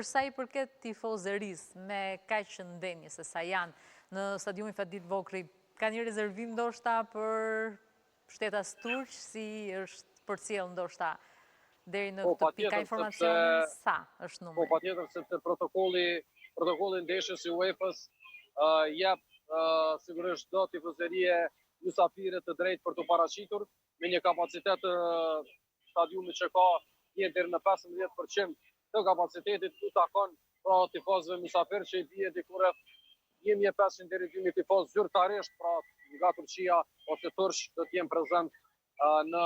Përsa i përket tifozërisë me kaq ndenjë se sa janë në stadiumin Fadil Vokri, ka një rezervim ndoshta për shtetas turq, si është përcjell ndoshta deri në këtë pikë? Ka informacione sa është numri? Po patjetër, sepse protokolli ndeshjes së UEFA-s jep sigurisht çdo tifozërie mysafire të drejtë për të paraqitur me një kapacitet stadiumit që ka deri në 15% të kapacitetit ku takon pra tifozëve mysafir që i bie diku rreth 1500 deri 2000 tifozë zyrtarisht, pra nga Turqia ose turq do të jenë prezent në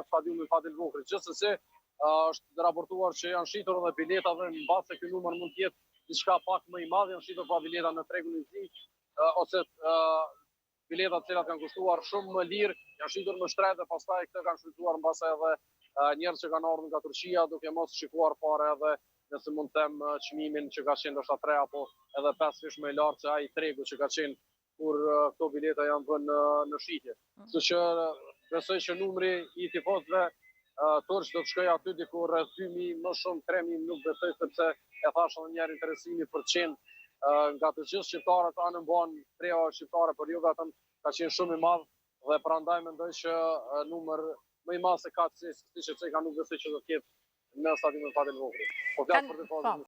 stadiumin Fadil Vokri. Gjithsesi, është raportuar që janë shitur edhe bileta dhe mbase ky numër mund të jetë diçka pak më i madh, janë shitur pa bileta në tregun e zi, ose bileta të cilat kanë kushtuar shumë më lirë, janë shitur më shtret dhe pastaj këto kanë shfrytzuar mbase edhe njerëz që kanë ardhur nga Turqia duke mos shikuar fare edhe nëse mund të them çmimin që ka qenë ndoshta 3 apo edhe 5 fish më i lartë se ai tregu që ka qenë kur këto bileta janë vënë në shitje. Kështu që besoj që numri i tifozëve turq do të shkojë aty diku rreth 2000, më shumë 3000, nuk besoj sepse e thash edhe një herë interesimi për qenë nga të gjithë shqiptarët anë mban treja shqiptare për ju vetëm ka qenë shumë i madh dhe prandaj mendoj që numër më i madh se ka siç e ka nuk besoj që do të ketë në stadiumin Fadil Vokri. Po flas për tifozët.